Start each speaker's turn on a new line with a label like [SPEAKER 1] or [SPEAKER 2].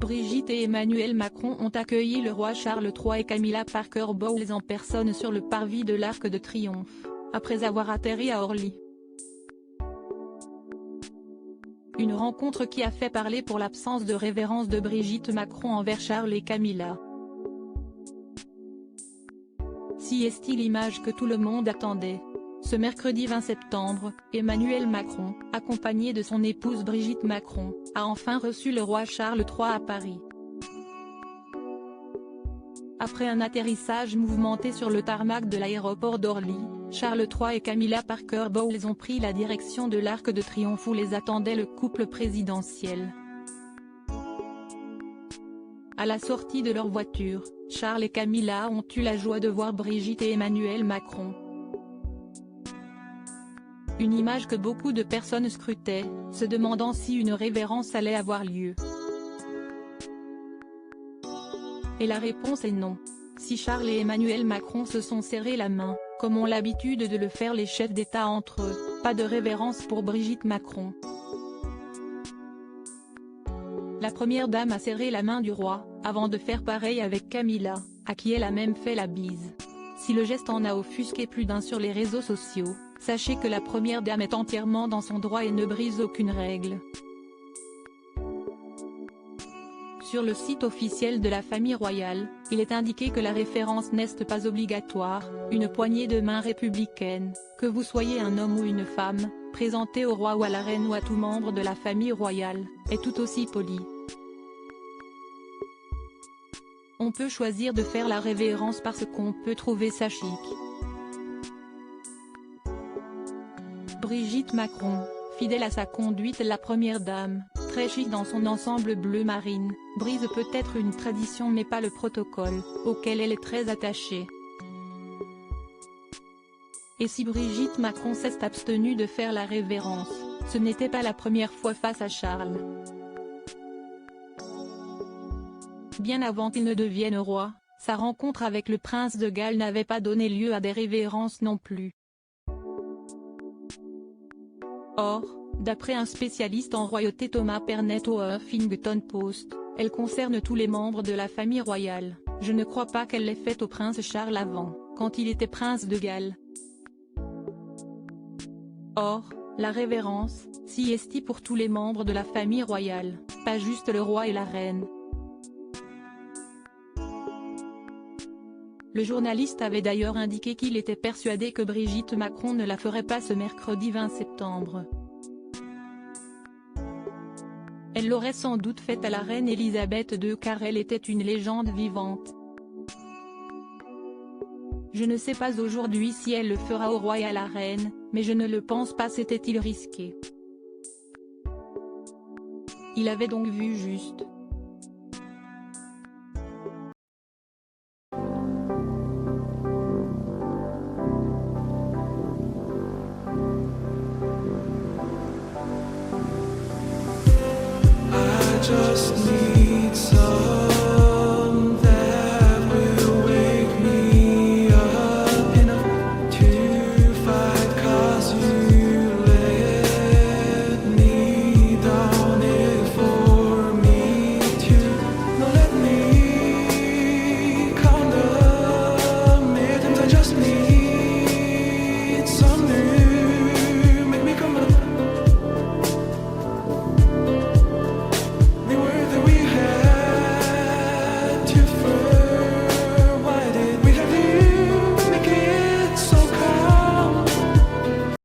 [SPEAKER 1] Brigitte et Emmanuel Macron ont accueilli le roi Charles III et Camilla Parker Bowles en personne sur le parvis de l'Arc de Triomphe, après avoir atterri à Orly. Une rencontre qui a fait parler pour l'absence de révérence de Brigitte Macron envers Charles et Camilla. Si est-il l'image que tout le monde attendait. Ce mercredi 20 septembre, Emmanuel Macron, accompagné de son épouse Brigitte Macron, a enfin reçu le roi Charles III à Paris. Après un atterrissage mouvementé sur le tarmac de l'aéroport d'Orly, Charles III et Camilla Parker Bowles ont pris la direction de l'Arc de Triomphe où les attendait le couple présidentiel. À la sortie de leur voiture, Charles et Camilla ont eu la joie de voir Brigitte et Emmanuel Macron. Une image que beaucoup de personnes scrutaient, se demandant si une révérence allait avoir lieu. Et la réponse est non. Si Charles et Emmanuel Macron se sont serrés la main, comme ont l'habitude de le faire les chefs d'État entre eux, pas de révérence pour Brigitte Macron. La première dame a serré la main du roi, avant de faire pareil avec Camilla, à qui elle a même fait la bise. Si le geste en a offusqué plus d'un sur les réseaux sociaux, sachez que la première dame est entièrement dans son droit et ne brise aucune règle. Sur le site officiel de la famille royale, il est indiqué que la référence n'est pas obligatoire, une poignée de main républicaine, que vous soyez un homme ou une femme, présentée au roi ou à la reine ou à tout membre de la famille royale, est tout aussi polie. On peut choisir de faire la révérence parce qu'on peut trouver ça chic. Brigitte Macron, fidèle à sa conduite, la première dame, très chic dans son ensemble bleu marine, brise peut-être une tradition mais pas le protocole, auquel elle est très attachée. Et si Brigitte Macron s'est abstenue de faire la révérence, ce n'était pas la première fois face à Charles. Bien avant qu'il ne devienne roi, sa rencontre avec le prince de Galles n'avait pas donné lieu à des révérences non plus. Or, d'après un spécialiste en royauté Thomas Pernet au Huffington Post, elle concerne tous les membres de la famille royale. Je ne crois pas qu'elle l'ait faite au prince Charles avant, quand il était prince de Galles. Or, la révérence, si est pour tous les membres de la famille royale, pas juste le roi et la reine. Le journaliste avait d'ailleurs indiqué qu'il était persuadé que Brigitte Macron ne la ferait pas ce mercredi 20 septembre. Elle l'aurait sans doute faite à la reine Elisabeth II car elle était une légende vivante. Je ne sais pas aujourd'hui si elle le fera au roi et à la reine, mais je ne le pense pas, c'était-il risqué. Il avait donc vu juste.
[SPEAKER 2] Just